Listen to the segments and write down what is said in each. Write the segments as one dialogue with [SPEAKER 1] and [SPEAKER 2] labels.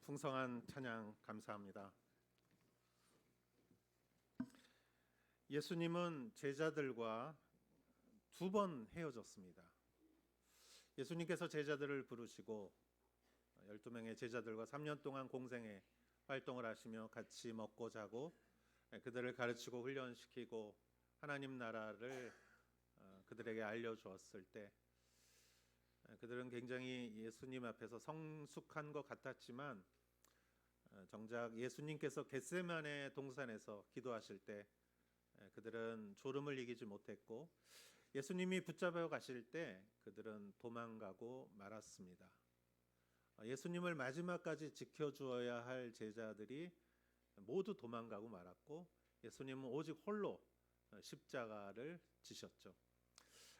[SPEAKER 1] 풍성한 찬양 감사합니다. 예수님은 제자들과 두 번 헤어졌습니다. 예수님께서 제자들을 부르시고 12명의 제자들과 3년 동안 공생애 활동을 하시며 같이 먹고 자고 그들을 가르치고 훈련시키고 하나님 나라를 그들에게 알려주었을 때 그들은 굉장히 예수님 앞에서 성숙한 것 같았지만 정작 예수님께서 겟세마네 동산에서 기도하실 때 그들은 졸음을 이기지 못했고 예수님이 붙잡아 가실 때 그들은 도망가고 말았습니다. 예수님을 마지막까지 지켜주어야 할 제자들이 모두 도망가고 말았고 예수님은 오직 홀로 십자가를 지셨죠.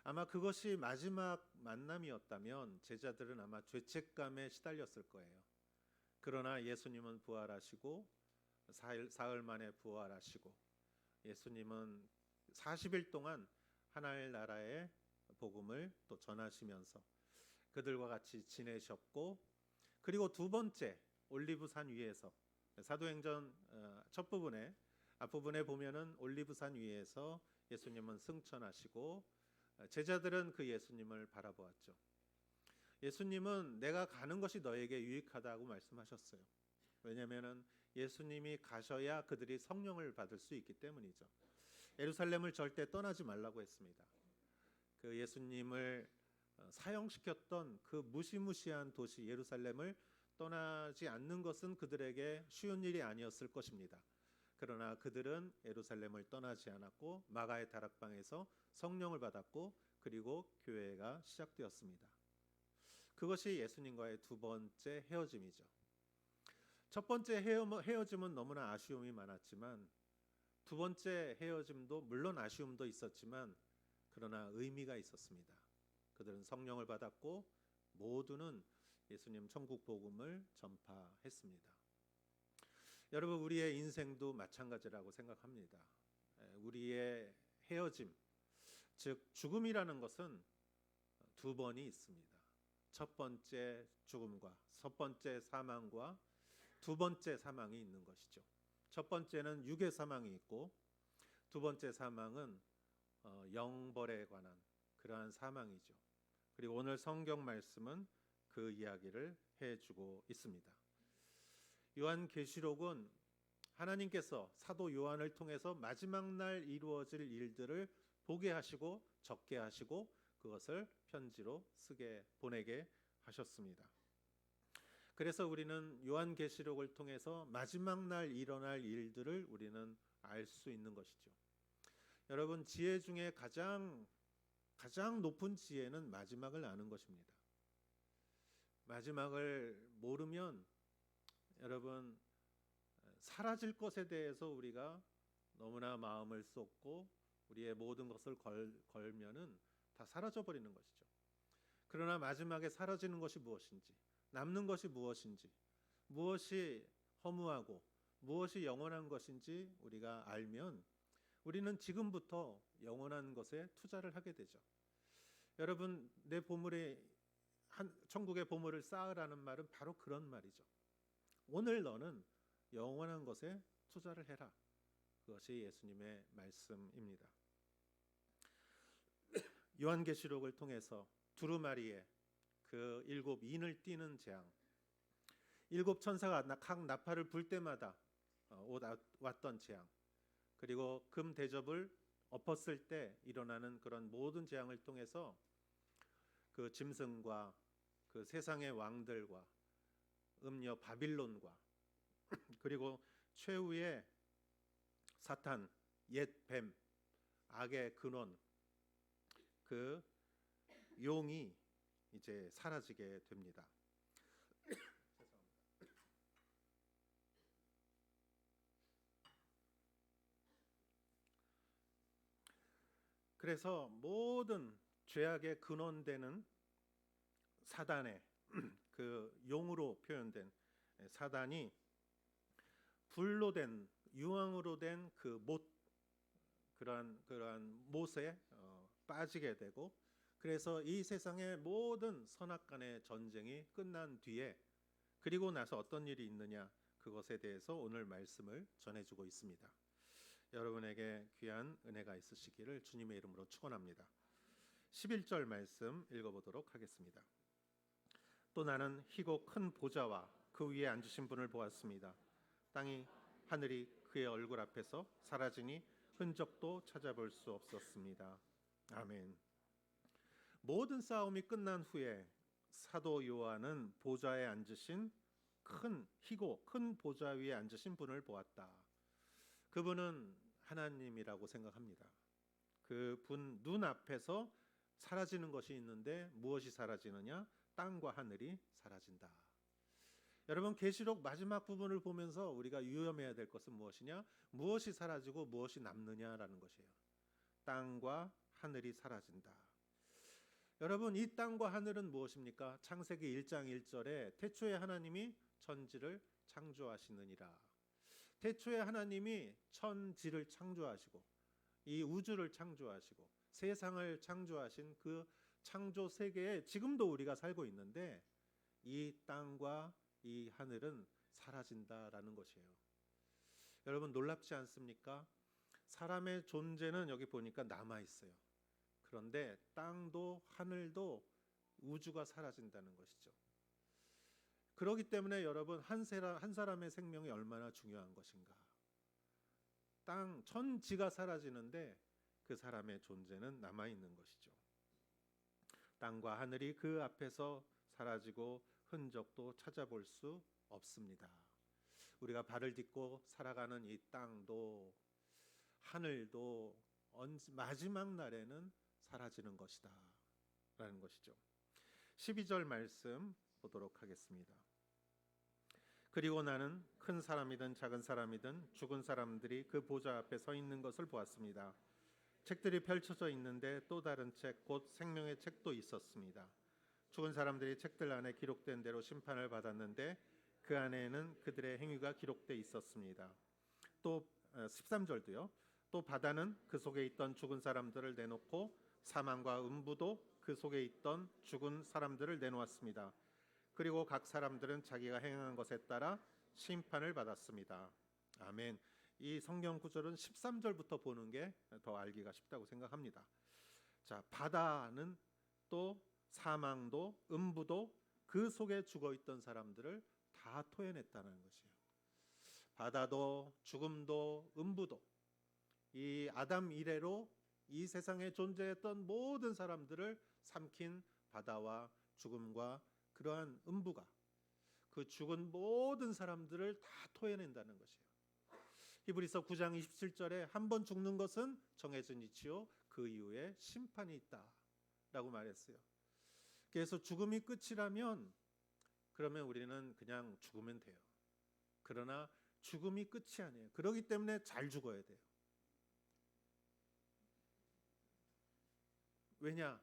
[SPEAKER 1] 아마 그것이 마지막 만남이었다면 제자들은 아마 죄책감에 시달렸을 거예요. 그러나 예수님은 부활하시고 사흘 만에 부활하시고 예수님은 40일 동안 하나님 나라의 복음을 또 전하시면서 그들과 같이 지내셨고, 그리고 두 번째 올리브산 위에서 사도행전 첫 부분에 앞부분에 보면은 올리브산 위에서 예수님은 승천하시고 제자들은 그 예수님을 바라보았죠. 예수님은 내가 가는 것이 너에게 유익하다고 말씀하셨어요. 왜냐하면 예수님이 가셔야 그들이 성령을 받을 수 있기 때문이죠. 예루살렘을 절대 떠나지 말라고 했습니다. 그 예수님을 사형시켰던 그 무시무시한 도시 예루살렘을 떠나지 않는 것은 그들에게 쉬운 일이 아니었을 것입니다. 그러나 그들은 예루살렘을 떠나지 않았고 마가의 다락방에서 성령을 받았고 그리고 교회가 시작되었습니다. 그것이 예수님과의 두 번째 헤어짐이죠. 첫 번째 헤어짐은 너무나 아쉬움이 많았지만 두 번째 헤어짐도 물론 아쉬움도 있었지만 그러나 의미가 있었습니다. 그들은 성령을 받았고 모두는 예수님 천국 복음을 전파했습니다. 여러분, 우리의 인생도 마찬가지라고 생각합니다. 우리의 헤어짐, 즉 죽음이라는 것은 두 번이 있습니다. 첫 번째 죽음과 첫 번째 사망과 두 번째 사망이 있는 것이죠. 첫 번째는 육의 사망이 있고 두 번째 사망은 영벌에 관한 그러한 사망이죠. 그리고 오늘 성경 말씀은 그 이야기를 해주고 있습니다. 요한계시록은 하나님께서 사도 요한을 통해서 마지막 날 이루어질 일들을 보게 하시고 적게 하시고 그것을 편지로 보내게 하셨습니다. 그래서 우리는 요한계시록을 통해서 마지막 날 일어날 일들을 우리는 알 수 있는 것이죠. 여러분, 지혜 중에 가장 높은 지혜는 마지막을 아는 것입니다. 마지막을 모르면 여러분 사라질 것에 대해서 우리가 너무나 마음을 쏟고 우리의 모든 것을 걸면은 다 사라져 버리는 것이죠. 그러나 마지막에 사라지는 것이 무엇인지, 남는 것이 무엇인지, 무엇이 허무하고 무엇이 영원한 것인지 우리가 알면 우리는 지금부터 영원한 것에 투자를 하게 되죠. 여러분, 내 보물에 천국의 보물을 쌓으라는 말은 바로 그런 말이죠. 오늘 너는 영원한 것에 투자를 해라. 그것이 예수님의 말씀입니다. 요한계시록을 통해서 두루마리에 그 일곱 인을 띠는 재앙, 일곱 천사가 각 나팔을 불 때마다 왔던 재앙, 그리고 금 대접을 엎었을 때 일어나는 그런 모든 재앙을 통해서 그 짐승과 그 세상의 왕들과 음녀 바빌론과 그리고 최후의 사탄, 옛 뱀, 악의 근원, 그 용이 이제 사라지게 됩니다. 그래서 모든 죄악의 근원되는 사단의 그 용으로 표현된 사단이 불로 된 유황으로 된 그 못, 그러한 못에 빠지게 되고, 그래서 이 세상의 모든 선악간의 전쟁이 끝난 뒤에 그리고 나서 어떤 일이 있느냐, 그것에 대해서 오늘 말씀을 전해주고 있습니다. 여러분에게 귀한 은혜가 있으시기를 주님의 이름으로 축원합니다. 11절 말씀 읽어보도록 하겠습니다. 또 나는 희고 큰 보좌와 그 위에 앉으신 분을 보았습니다. 땅이 하늘이 그의 얼굴 앞에서 사라지니 흔적도 찾아볼 수 없었습니다. 아멘. 모든 싸움이 끝난 후에 사도 요한은 보좌에 앉으신 큰 희고 큰 보좌 위에 앉으신 분을 보았다. 그분은 하나님이라고 생각합니다. 그분 눈앞에서 사라지는 것이 있는데 무엇이 사라지느냐? 땅과 하늘이 사라진다. 여러분, 계시록 마지막 부분을 보면서 우리가 유념해야 될 것은 무엇이냐? 무엇이 사라지고 무엇이 남느냐라는 것이에요. 땅과 하늘이 사라진다. 여러분, 이 땅과 하늘은 무엇입니까? 창세기 1장 1절에 태초에 하나님이 천지를 창조하시느니라. 태초에 하나님이 천지를 창조하시고 이 우주를 창조하시고 세상을 창조하신 그 창조 세계에 지금도 우리가 살고 있는데 이 땅과 이 하늘은 사라진다라는 것이에요. 여러분, 놀랍지 않습니까? 사람의 존재는 여기 보니까 남아 있어요. 그런데 땅도 하늘도 우주가 사라진다는 것이죠. 그렇기 때문에 여러분, 한 사람의 생명이 얼마나 중요한 것인가. 천지가 사라지는데 그 사람의 존재는 남아 있는 것이죠. 땅과 하늘이 그 앞에서 사라지고 흔적도 찾아볼 수 없습니다. 우리가 발을 딛고 살아가는 이 땅도 하늘도 마지막 날에는 사라지는 것이다 라는 것이죠. 12절 말씀 보도록 하겠습니다. 그리고 나는 큰 사람이든 작은 사람이든 죽은 사람들이 그 보좌 앞에 서 있는 것을 보았습니다. 책들이 펼쳐져 있는데 또 다른 책, 곧 생명의 책도 있었습니다. 죽은 사람들이 책들 안에 기록된 대로 심판을 받았는데 그 안에는 그들의 행위가 기록돼 있었습니다. 또 13절도요. 또 바다는 그 속에 있던 죽은 사람들을 내놓고 사망과 음부도 그 속에 있던 죽은 사람들을 내놓았습니다. 그리고 각 사람들은 자기가 행한 것에 따라 심판을 받았습니다. 아멘. 이 성경 구절은 13절부터 보는 게 더 알기가 쉽다고 생각합니다. 자, 바다는 또 사망도 음부도 그 속에 죽어 있던 사람들을 다 토해냈다는 것이에요. 바다도 죽음도 음부도 이 아담 이래로 이 세상에 존재했던 모든 사람들을 삼킨 바다와 죽음과 그러한 음부가 그 죽은 모든 사람들을 다 토해낸다는 것이에요. 히브리서 9장 27절에 한 번 죽는 것은 정해진 이치요 그 이후에 심판이 있다라고 말했어요. 그래서 죽음이 끝이라면 그러면 우리는 그냥 죽으면 돼요. 그러나 죽음이 끝이 아니에요. 그렇기 때문에 잘 죽어야 돼요. 왜냐?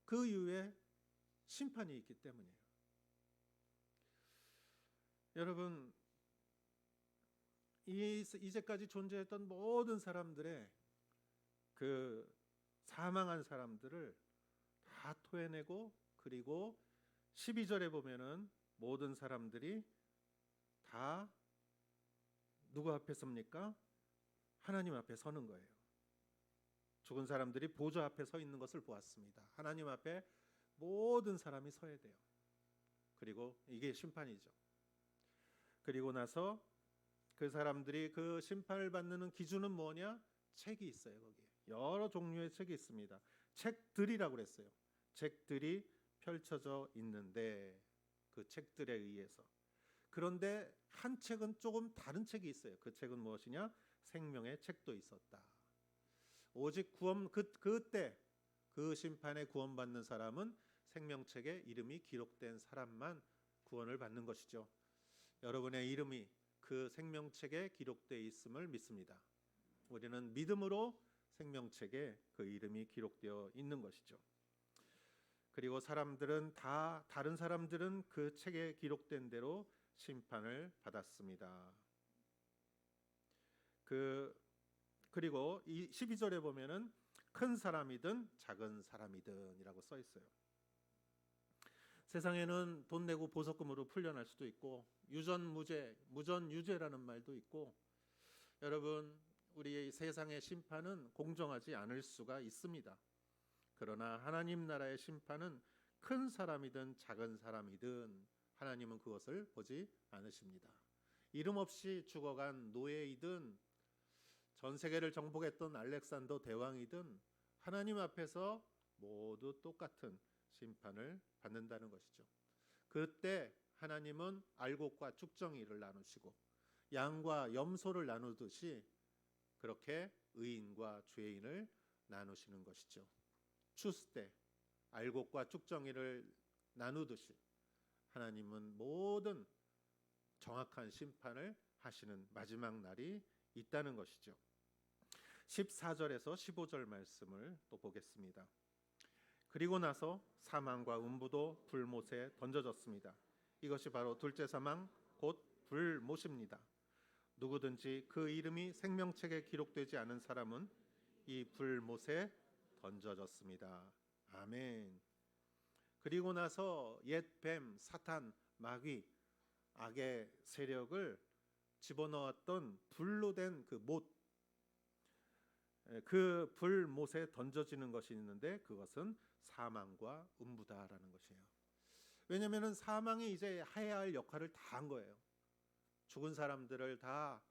[SPEAKER 1] 그 이후에 심판이 있기 때문이에요. 여러분, 이제까지 존재했던 모든 사람들의 그 사망한 사람들을 다 토해내고 그리고 12절에 보면은 모든 사람들이 다 누구 앞에 섭니까? 하나님 앞에 서는 거예요. 죽은 사람들이 보좌 앞에 서 있는 것을 보았습니다. 하나님 앞에 모든 사람이 서야 돼요. 그리고 이게 심판이죠. 그리고 나서 그 사람들이 그 심판을 받는 기준은 뭐냐? 책이 있어요. 거기에 여러 종류의 책이 있습니다. 책들이라고 그랬어요. 책들이 펼쳐져 있는데 그 책들에 의해서. 그런데 한 책은 조금 다른 책이 있어요. 그 책은 무엇이냐? 생명의 책도 있었다. 오직 그때 그 심판에 구원받는 사람은 생명책에 이름이 기록된 사람만 구원을 받는 것이죠. 여러분의 이름이 그 생명책에 기록되어 있음을 믿습니다. 우리는 믿음으로 생명책에 그 이름이 기록되어 있는 것이죠. 그리고 다른 사람들은 그 책에 기록된 대로 심판을 받았습니다. 그리고 이 12절에 보면은 큰 사람이든 작은 사람이든이라고 써 있어요. 세상에는 돈 내고 보석금으로 풀려날 수도 있고 유전무죄, 무전유죄라는 말도 있고 여러분 우리 세상의 심판은 공정하지 않을 수가 있습니다. 그러나 하나님 나라의 심판은 큰 사람이든 작은 사람이든 하나님은 그것을 보지 않으십니다. 이름 없이 죽어간 노예이든 전 세계를 정복했던 알렉산더 대왕이든 하나님 앞에서 모두 똑같은 심판을 받는다는 것이죠. 그때 하나님은 알곡과 쭉정이를 나누시고 양과 염소를 나누듯이 그렇게 의인과 죄인을 나누시는 것이죠. 추수 때 알곡과 쭉정이를 나누듯이 하나님은 모든 정확한 심판을 하시는 마지막 날이 있다는 것이죠. 14절에서 15절 말씀을 또 보겠습니다. 그리고 나서 사망과 음부도 불못에 던져졌습니다. 이것이 바로 둘째 사망 곧 불못입니다. 누구든지 그 이름이 생명책에 기록되지 않은 사람은 이 불못에 던져졌습니다. 아멘. 그리고 나서 옛 뱀, 사탄, 마귀, 악의 세력을 집어넣었던 불로 된 그 못, 그 불못에 던져지는 것이 있는데 그것은 사망과 음부다라는 것이에요. 왜냐하면 사망이 이제 해야 할 역할을 다 한 거예요. 죽은 사람들을 다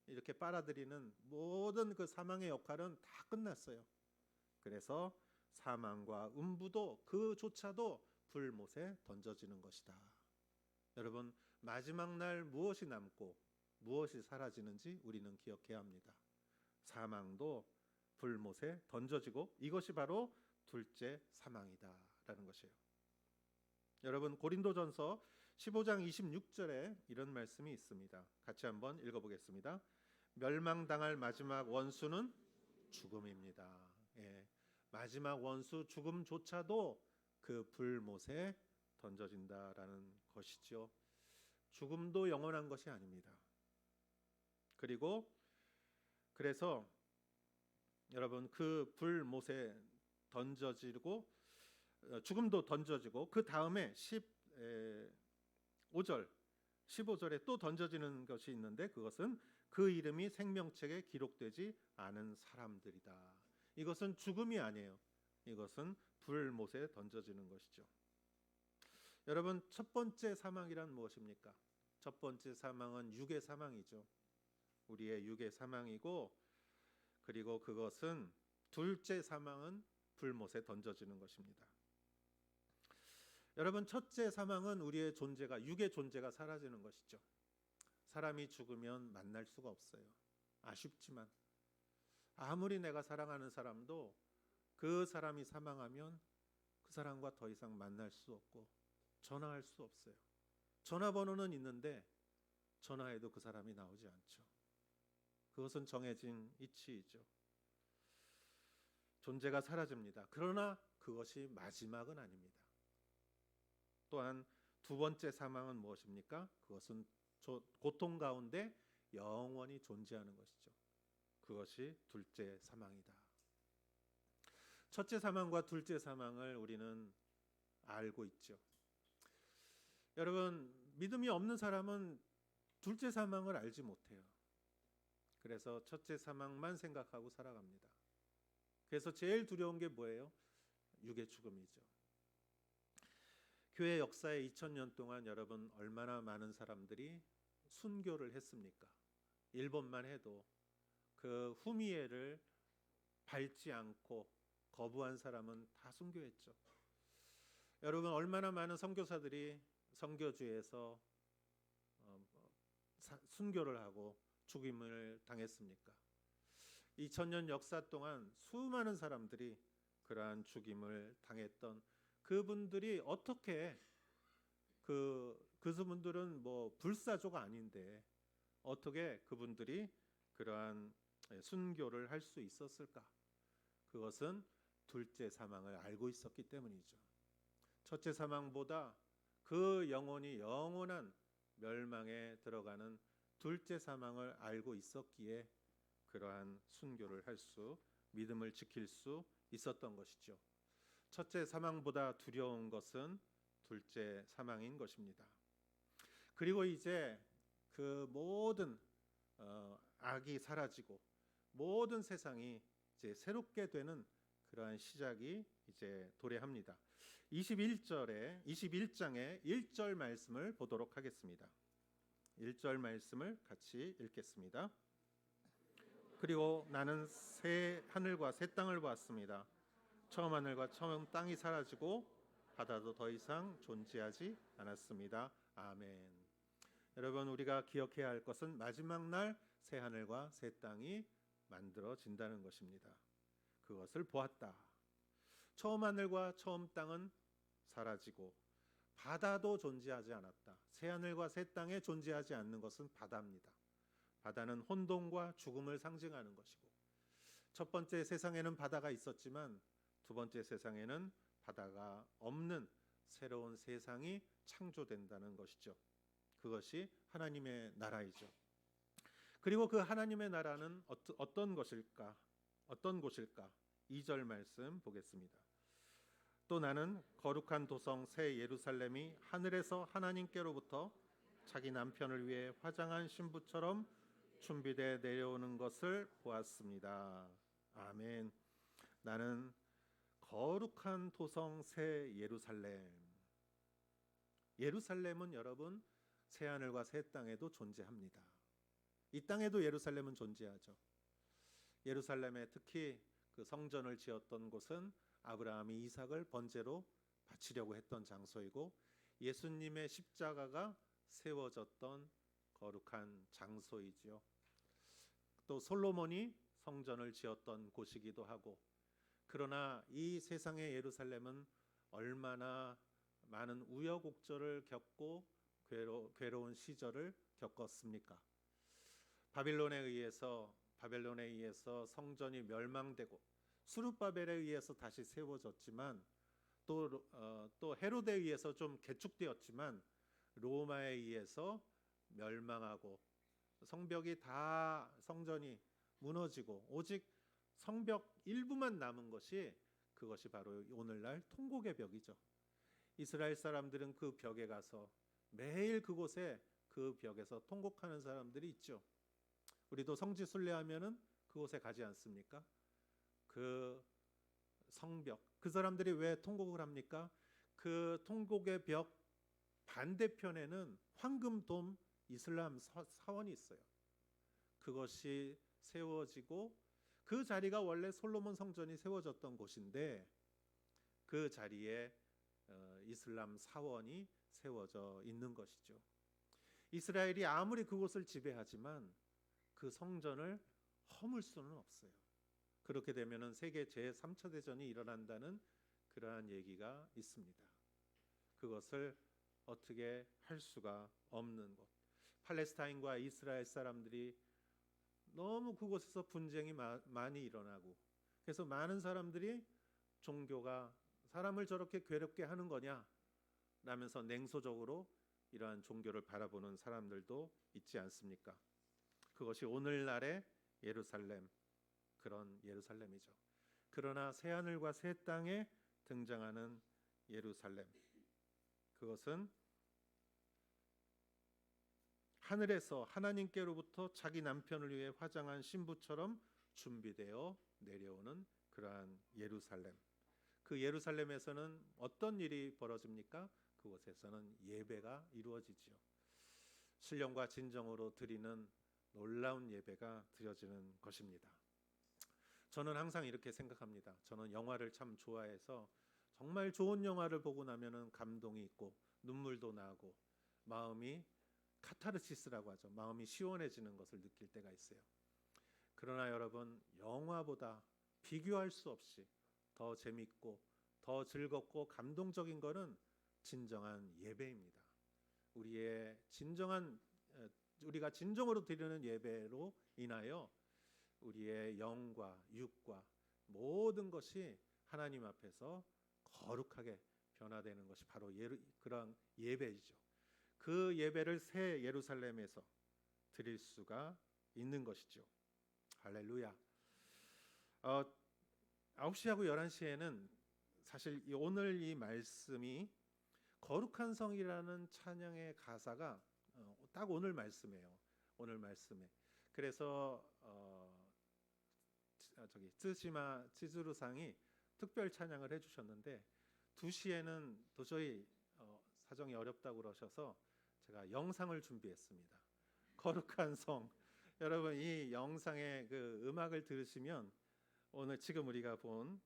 [SPEAKER 1] 이렇게 빨아들이는 모든 그 사망의 역할은 다 끝났어요. 그래서 사망과 음부도 그조차도 불못에 던져지는 것이다. 여러분 마지막 날 무엇이 남고 무엇이 사라지는지 우리는 기억해야 합니다. 사망도 불못에 던져지고 이것이 바로 둘째 사망이다라는 것이에요. 여러분 고린도전서 15장 26절에 이런 말씀이 있습니다. 같이 한번 읽어보겠습니다. 멸망당할 마지막 원수는 죽음입니다. 예, 마지막 원수 죽음조차도 그 불못에 던져진다라는 것이죠. 죽음도 영원한 것이 아닙니다. 그리고 그래서 여러분 그 불못에 던져지고 죽음도 던져지고 그 다음에 15절 15절에 또 던져지는 것이 있는데 그것은 그 이름이 생명책에 기록되지 않은 사람들이다. 이것은 죽음이 아니에요. 이것은 불못에 던져지는 것이죠. 여러분 첫 번째 사망이란 무엇입니까? 첫 번째 사망은 육의 사망이죠. 우리의 육의 사망이고 그리고 그것은 둘째 사망은 불못에 던져지는 것입니다. 여러분 첫째 사망은 우리의 존재가 육의 존재가 사라지는 것이죠. 사람이 죽으면 만날 수가 없어요. 아쉽지만 아무리 내가 사랑하는 사람도 그 사람이 사망하면 그 사람과 더 이상 만날 수 없고 전화할 수 없어요. 전화번호는 있는데 전화해도 그 사람이 나오지 않죠. 그것은 정해진 이치이죠. 존재가 사라집니다. 그러나 그것이 마지막은 아닙니다. 또한 두 번째 사망은 무엇입니까? 그것은 고통 가운데 영원히 존재하는 것이죠. 그것이 둘째 사망이다. 첫째 사망과 둘째 사망을 우리는 알고 있죠. 여러분 믿음이 없는 사람은 둘째 사망을 알지 못해요. 그래서 첫째 사망만 생각하고 살아갑니다. 그래서 제일 두려운 게 뭐예요? 육의 죽음이죠. 교회 역사에 2000년 동안 여러분 얼마나 많은 사람들이 순교를 했습니까? 일본만 해도 그 후미에를 밟지 않고 거부한 사람은 다 순교했죠. 여러분 얼마나 많은 선교사들이 선교지에서 순교를 하고 죽임을 당했습니까? 2000년 역사 동안 수많은 사람들이 그러한 죽임을 당했던 그분들이 어떻게 그분들은 뭐 불사조가 아닌데 어떻게 그분들이 그러한 순교를 할 수 있었을까? 그것은 둘째 사망을 알고 있었기 때문이죠. 첫째 사망보다 그 영혼이 영원한 멸망에 들어가는 둘째 사망을 알고 있었기에 그러한 순교를 할 수, 믿음을 지킬 수 있었던 것이죠. 첫째 사망보다 두려운 것은 둘째 사망인 것입니다. 그리고 이제 그 모든 악이 사라지고 모든 세상이 이제 새롭게 되는 그러한 시작이 이제 도래합니다. 21장의 1절 말씀을 보도록 하겠습니다. 1절 말씀을 같이 읽겠습니다. 그리고 나는 새 하늘과 새 땅을 보았습니다. 처음 하늘과 처음 땅이 사라지고 바다도 더 이상 존재하지 않았습니다. 아멘. 여러분, 우리가 기억해야 할 것은 마지막 날 새 하늘과 새 땅이 만들어진다는 것입니다. 그것을 보았다. 처음 하늘과 처음 땅은 사라지고 바다도 존재하지 않았다. 새 하늘과 새 땅에 존재하지 않는 것은 바다입니다. 바다는 혼돈과 죽음을 상징하는 것이고, 첫 번째 세상에는 바다가 있었지만 두 번째 세상에는 바다가 없는 새로운 세상이 창조된다는 것이죠. 그것이 하나님의 나라이죠. 그리고 그 하나님의 나라는 어떤 것일까? 어떤 곳일까? 2절 말씀 보겠습니다. 또 나는 거룩한 도성 새 예루살렘이 하늘에서 하나님께로부터 자기 남편을 위해 화장한 신부처럼 준비되어 내려오는 것을 보았습니다. 아멘. 나는 거룩한 도성 새 예루살렘. 예루살렘은 여러분 새 하늘과 새 땅에도 존재합니다. 이 땅에도 예루살렘은 존재하죠. 예루살렘에 특히 그 성전을 지었던 곳은 아브라함이 이삭을 번제로 바치려고 했던 장소이고, 예수님의 십자가가 세워졌던 거룩한 장소이지요. 또 솔로몬이 성전을 지었던 곳이기도 하고, 그러나 이 세상의 예루살렘은 얼마나 많은 우여곡절을 겪고 괴로운 시절을 겪었습니까? 바벨론에 의해서 성전이 멸망되고 수룹바벨에 의해서 다시 세워졌지만, 또 헤롯에 의해서 좀 개축되었지만 로마에 의해서 멸망하고 성전이 무너지고 오직 성벽 일부만 남은 것이, 그것이 바로 오늘날 통곡의 벽이죠. 이스라엘 사람들은 그 벽에 가서 매일 그곳에 그 벽에서 통곡하는 사람들이 있죠. 우리도 성지 순례하면은 그곳에 가지 않습니까? 그 성벽, 그 사람들이 왜 통곡을 합니까? 그 통곡의 벽 반대편에는 황금돔 이슬람 사원이 있어요. 그것이 세워지고, 그 자리가 원래 솔로몬 성전이 세워졌던 곳인데 그 자리에 이슬람 사원이 세워져 있는 것이죠. 이스라엘이 아무리 그곳을 지배하지만 그 성전을 허물 수는 없어요. 그렇게 되면은 세계 제3차 대전이 일어난다는 그러한 얘기가 있습니다. 그것을 어떻게 할 수가 없는 곳. 팔레스타인과 이스라엘 사람들이 너무 그곳에서 분쟁이 많이 일어나고, 그래서 많은 사람들이 종교가 사람을 저렇게 괴롭게 하는 거냐 라면서 냉소적으로 이러한 종교를 바라보는 사람들도 있지 않습니까? 그것이 오늘날의 예루살렘, 그런 예루살렘이죠. 그러나 새 하늘과 새 땅에 등장하는 예루살렘, 그것은 하늘에서 하나님께로부터 자기 남편을 위해 화장한 신부처럼 준비되어 내려오는 그러한 예루살렘. 그 예루살렘에서는 어떤 일이 벌어집니까? 그곳에서는 예배가 이루어지지요. 신령과 진정으로 드리는 놀라운 예배가 드려지는 것입니다. 저는 항상 이렇게 생각합니다. 저는 영화를 참 좋아해서 정말 좋은 영화를 보고 나면은 감동이 있고 눈물도 나고 마음이 카타르시스라고 하죠. 마음이 시원해지는 것을 느낄 때가 있어요. 그러나 여러분, 영화보다 비교할 수 없이 더 재밌고 더 즐겁고 감동적인 것은 진정한 예배입니다. 우리가 진정으로 드리는 예배로 인하여 우리의 영과 육과 모든 것이 하나님 앞에서 거룩하게 변화되는 것이 바로 그런 예배이죠. 그 예배를 새 예루살렘에서 드릴 수가 있는 것이죠. 할렐루야. 9시하고 11시에는 사실 오늘 이 말씀이 거룩한 성이라는 찬양의 가사가 딱 오늘 말씀이에요. 오늘 말씀에. 그래서 저기 쯔시마 치즈루상이 특별 찬양을 해주셨는데 2시에는 도저히 사정이 어렵다고 그러셔서 제가 영상을 준비했습니다. 거룩한 성. 여러분 이 영상의 그 음악을 들으시면 오늘 지금 우리가 본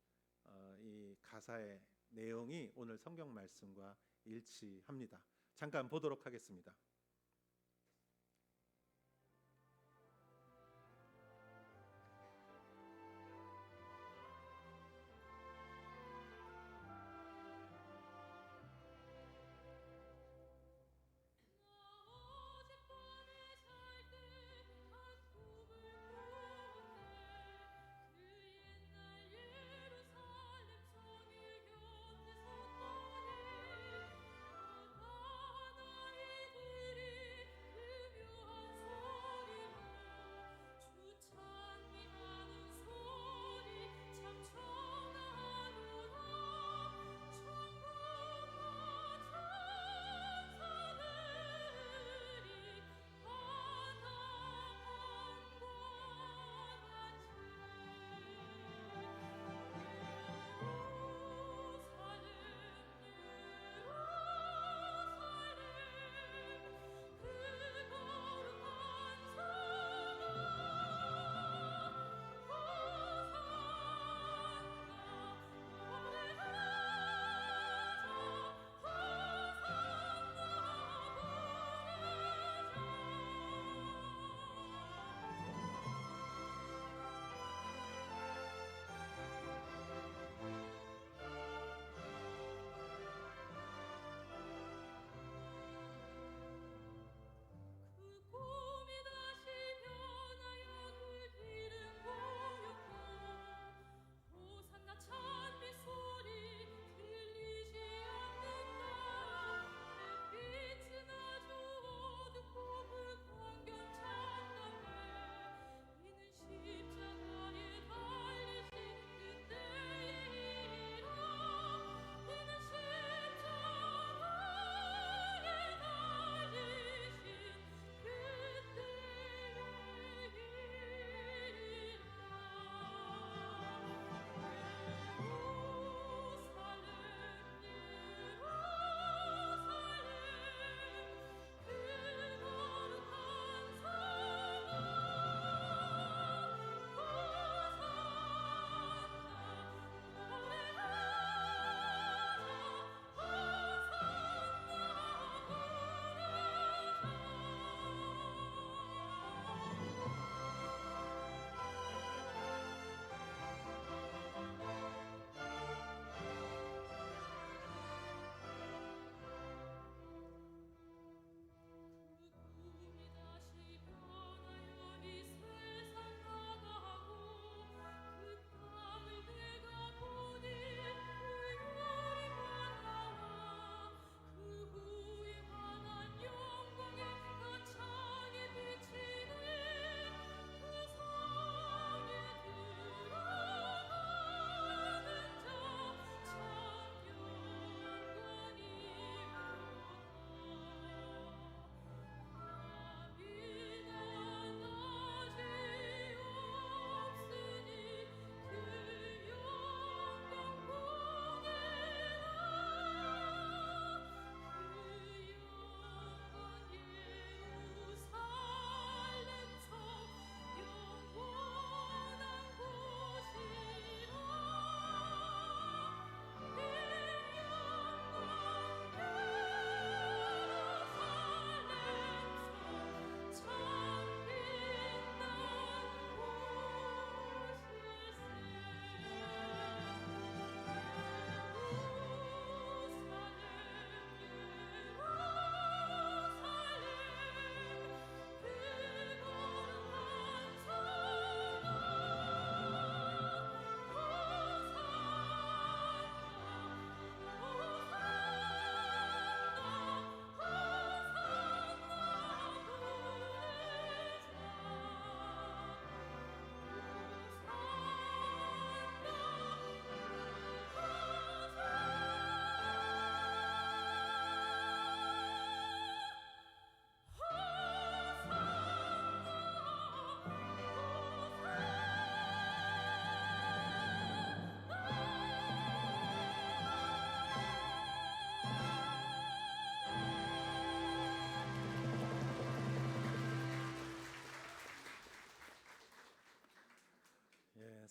[SPEAKER 1] 이 가사의 내용이 오늘 성경 말씀과 일치합니다. 잠깐 보도록 하겠습니다.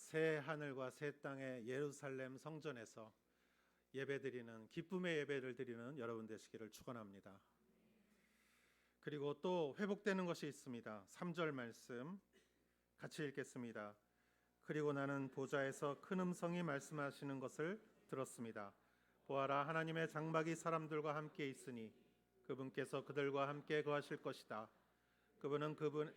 [SPEAKER 1] 새 하늘과 새 땅의 예루살렘 성전에서 예배드리는 기쁨의 예배를 드리는 여러분 되시기를 축원합니다. 그리고 또 회복되는 것이 있습니다. 3절 말씀 같이 읽겠습니다. 그리고 나는 보좌에서 큰 음성이 말씀하시는 것을 들었습니다. 보아라, 하나님의 장막이 사람들과 함께 있으니 그분께서 그들과 함께 거하실 것이다. 그분은 그분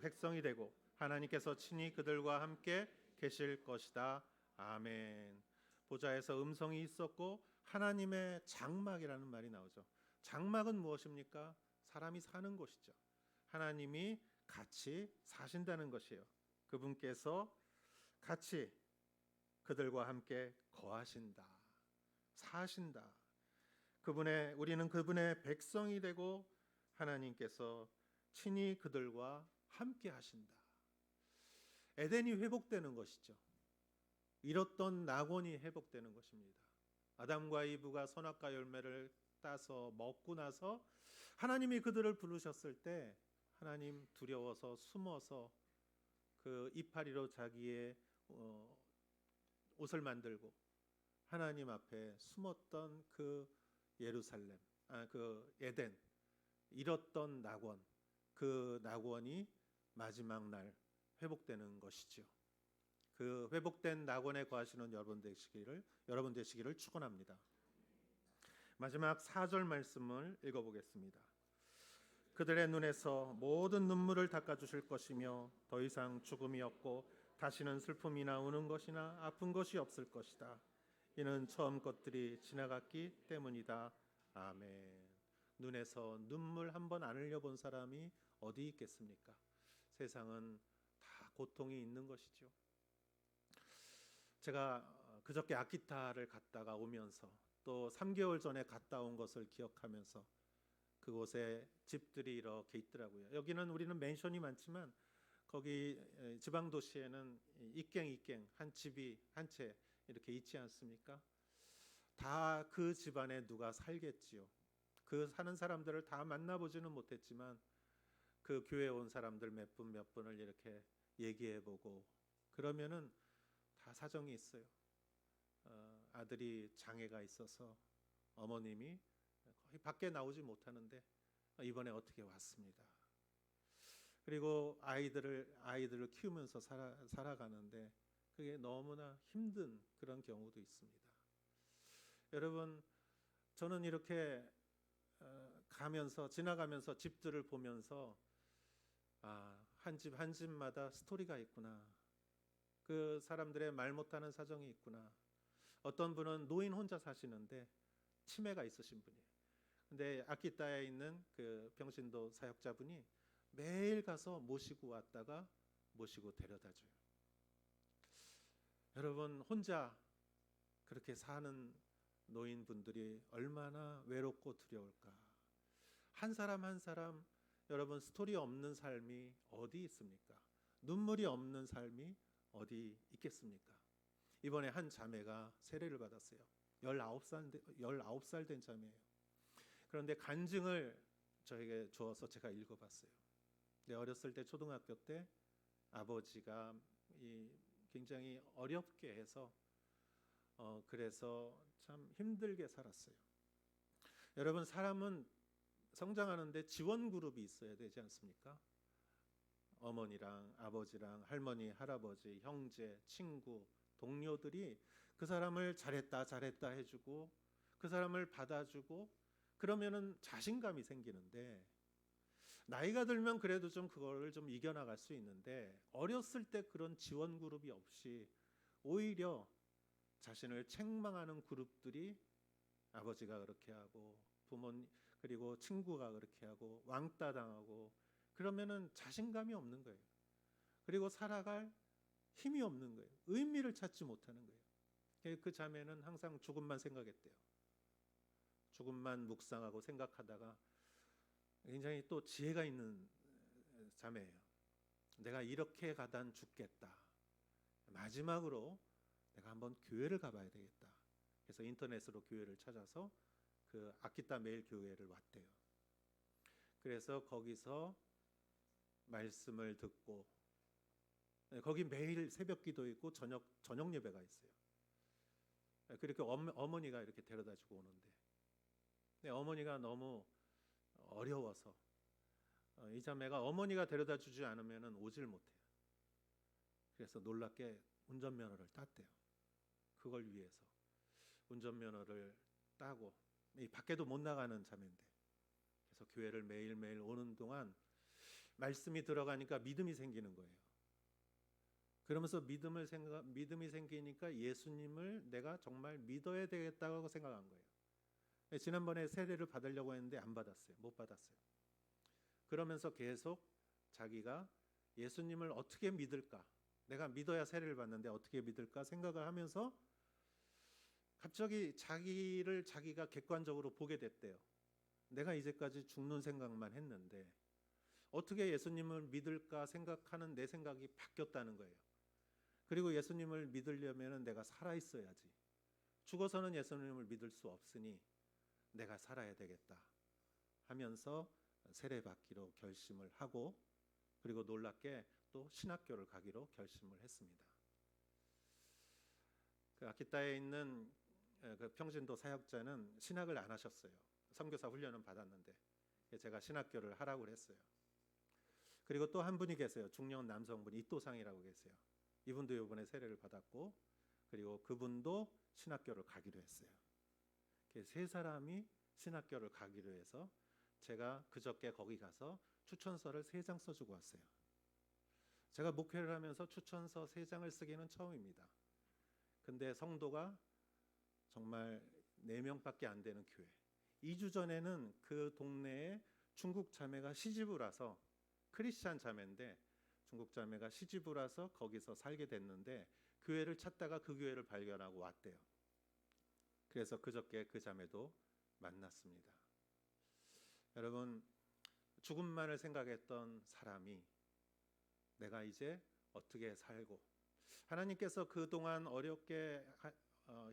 [SPEAKER 1] 백성이 되고 하나님께서 친히 그들과 함께 계실 것이다. 아멘. 보좌에서 음성이 있었고 하나님의 장막이라는 말이 나오죠. 장막은 무엇입니까? 사람이 사는 곳이죠. 하나님이 같이 사신다는 것이에요. 그분께서 같이 그들과 함께 거하신다. 사신다. 우리는 그분의 백성이 되고 하나님께서 친히 그들과 함께 하신다. 에덴이 회복되는 것이죠. 잃었던 낙원이 회복되는 것입니다. 아담과 이브가 선악과 열매를 따서 먹고 나서 하나님이 그들을 부르셨을 때 하나님 두려워서 숨어서 그 이파리로 자기의 옷을 만들고 하나님 앞에 숨었던 그 예루살렘, 그 에덴, 잃었던 낙원, 그 낙원이 마지막 날 회복되는 것이죠. 그 회복된 낙원에 거하시는 여러분 되시기를 축원합니다. 마지막 4절 말씀을 읽어보겠습니다. 그들의 눈에서 모든 눈물을 닦아주실 것이며 더 이상 죽음이 없고 다시는 슬픔이나 우는 것이나 아픈 것이 없을 것이다. 이는 처음 것들이 지나갔기 때문이다. 아멘. 눈에서 눈물 한 번 안 흘려본 사람이 어디 있겠습니까? 세상은 다 고통이 있는 것이죠. 제가 그저께 아키타를 갔다가 오면서 또 3개월 전에 갔다 온 것을 기억하면서 그곳에 집들이 이렇게 있더라고요. 여기는 우리는 맨션이 많지만 거기 지방 도시에는 이갱 한 집이 한 채 이렇게 있지 않습니까? 다 그 집안에 누가 살겠지요. 그 사는 사람들을 다 만나보지는 못했지만 그 교회 온 사람들 몇 분을 이렇게 얘기해보고 그러면은 다 사정이 있어요. 아들이 장애가 있어서 어머님이 거의 밖에 나오지 못하는데 이번에 어떻게 왔습니다. 그리고 아이들을 키우면서 살아가는데 그게 너무나 힘든 그런 경우도 있습니다. 여러분, 저는 이렇게 지나가면서 집들을 보면서 한 집 한 집마다 스토리가 있구나. 그 사람들의 말 못하는 사정이 있구나. 어떤 분은 노인 혼자 사시는데 치매가 있으신 분이에요. 근데 아키타에 있는 그 병신도 사역자분이 매일 가서 모시고 왔다가 모시고 데려다 줘요. 여러분, 혼자 그렇게 사는 노인분들이 얼마나 외롭고 두려울까. 한 사람 한 사람 여러분 스토리 없는 삶이 어디 있습니까? 눈물이 없는 삶이 어디 있겠습니까? 이번에 한 자매가 세례를 받았어요. 19살 된 자매예요. 그런데 간증을 저에게 주어서 제가 읽어봤어요. 어렸을 때 초등학교 때 아버지가 굉장히 어렵게 해서 그래서 참 힘들게 살았어요. 여러분, 사람은 성장하는데 지원 그룹이 있어야 되지 않습니까? 어머니랑 아버지랑 할머니, 할아버지, 형제, 친구, 동료들이 그 사람을 잘했다 해주고 그 사람을 받아주고 그러면은 자신감이 생기는데 나이가 들면 그래도 좀 그거를 좀 이겨나갈 수 있는데 어렸을 때 그런 지원 그룹이 없이 오히려 자신을 책망하는 그룹들이 아버지가 그렇게 하고 부모님 그리고 친구가 그렇게 하고 왕따 당하고 그러면은 자신감이 없는 거예요. 그리고 살아갈 힘이 없는 거예요. 의미를 찾지 못하는 거예요. 그 자매는 항상 죽음만 생각했대요. 죽음만 묵상하고 생각하다가 굉장히 또 지혜가 있는 자매예요. 내가 이렇게 가단 죽겠다. 마지막으로 내가 한번 교회를 가봐야 되겠다. 그래서 인터넷으로 교회를 찾아서 그 아키타 매일 교회를 왔대요. 그래서 거기서 말씀을 듣고 거기 매일 새벽기도 있고 저녁 예배가 있어요. 그렇게 어머니가 이렇게 데려다주고 오는데, 근데 어머니가 너무 어려워서 이 자매가 어머니가 데려다주지 않으면 오질 못해요. 그래서 놀랍게 운전면허를 땄대요. 그걸 위해서 운전면허를 따고, 이 밖에도 못 나가는 자매인데, 그래서 교회를 매일매일 오는 동안 말씀이 들어가니까 믿음이 생기는 거예요. 그러면서 믿음이 생기니까 예수님을 내가 정말 믿어야 되겠다고 생각한 거예요. 지난번에 세례를 받으려고 했는데 안 받았어요. 못 받았어요. 그러면서 계속 자기가 예수님을 어떻게 믿을까, 내가 믿어야 세례를 받는데 어떻게 믿을까 생각을 하면서 갑자기 자기를 자기가 객관적으로 보게 됐대요. 내가 이제까지 죽는 생각만 했는데 어떻게 예수님을 믿을까 생각하는 내 생각이 바뀌었다는 거예요. 그리고 예수님을 믿으려면 내가 살아 있어야지. 죽어서는 예수님을 믿을 수 없으니 내가 살아야 되겠다 하면서 세례받기로 결심을 하고, 그리고 놀랍게 또 신학교를 가기로 결심을 했습니다. 그 아키타에 있는 그 평신도 사역자는 신학을 안 하셨어요. 선교사 훈련은 받았는데 제가 신학교를 하라고 했어요. 그리고 또 한 분이 계세요. 중년 남성분 이또상이라고 계세요. 이분도 이번에 세례를 받았고, 그리고 그분도 신학교를 가기로 했어요. 세 사람이 신학교를 가기로 해서 제가 그저께 거기 가서 추천서를 3장 써주고 왔어요. 제가 목회를 하면서 추천서 3장을 쓰기는 처음입니다. 근데 성도가 정말 4명밖에 안 되는 교회. 2주 전에는 그 동네에 중국 자매가 시집을 와서, 크리스찬 자매인데 중국 자매가 시집을 와서 거기서 살게 됐는데 교회를 찾다가 그 교회를 발견하고 왔대요. 그래서 그저께 그 자매도 만났습니다. 여러분, 죽음만을 생각했던 사람이 내가 이제 어떻게 살고, 하나님께서 그동안 어렵게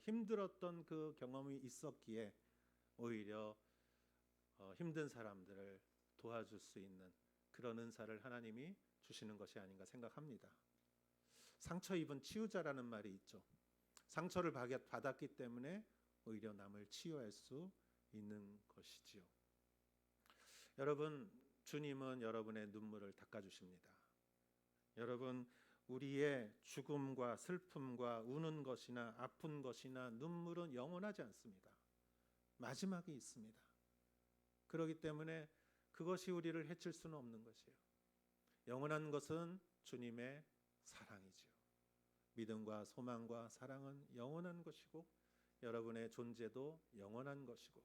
[SPEAKER 1] 힘들었던 그 경험이 있었기에 오히려 힘든 사람들을 도와줄 수 있는 그런 은사를 하나님이 주시는 것이 아닌가 생각합니다. 상처 입은 치유자라는 말이 있죠. 상처를 받았기 때문에 오히려 남을 치유할 수 있는 것이지요. 여러분, 주님은 여러분의 눈물을 닦아주십니다. 여러분, 우리의 죽음과 슬픔과 우는 것이나 아픈 것이나 눈물은 영원하지 않습니다. 마지막이 있습니다. 그렇기 때문에 그것이 우리를 해칠 수는 없는 것이에요. 영원한 것은 주님의 사랑이지요. 믿음과 소망과 사랑은 영원한 것이고, 여러분의 존재도 영원한 것이고,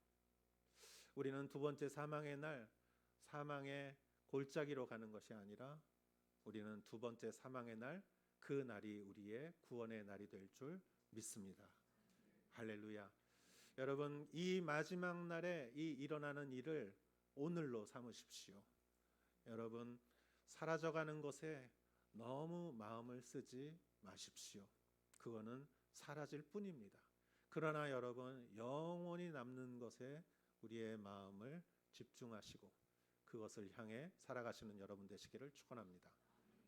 [SPEAKER 1] 우리는 두 번째 사망의 날, 사망의 골짜기로 가는 것이 아니라 우리는 두 번째 사망의 날, 그 날이 우리의 구원의 날이 될 줄 믿습니다. 할렐루야. 여러분, 이 마지막 날에 이 일어나는 일을 오늘로 삼으십시오. 여러분, 사라져가는 것에 너무 마음을 쓰지 마십시오. 그거는 사라질 뿐입니다. 그러나 여러분, 영원히 남는 것에 우리의 마음을 집중하시고 그것을 향해 살아가시는 여러분 되시기를 축원합니다.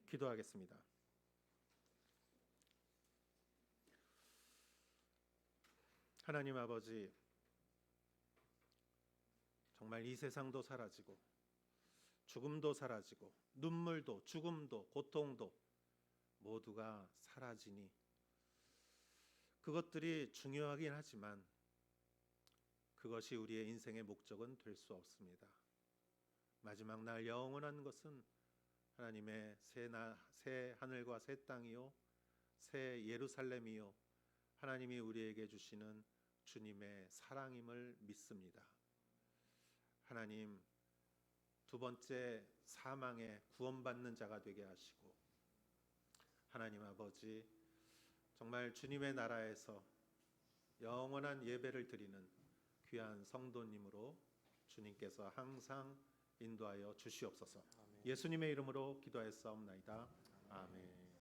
[SPEAKER 1] 기도하겠습니다. 하나님 아버지, 정말 이 세상도 사라지고 죽음도 사라지고 눈물도 죽음도 고통도 모두가 사라지니 그것들이 중요하긴 하지만 그것이 우리의 인생의 목적은 될 수 없습니다. 마지막 날 영원한 것은 하나님의 새 하늘과 새 땅이요 새 예루살렘이요 하나님이 우리에게 주시는 주님의 사랑임을 믿습니다. 하나님, 두 번째 사망에 구원받는 자가 되게 하시고, 하나님 아버지, 정말 주님의 나라에서 영원한 예배를 드리는 귀한 성도님으로 주님께서 항상 인도하여 주시옵소서. 예수님의 이름으로 기도하였사옵나이다. 아멘.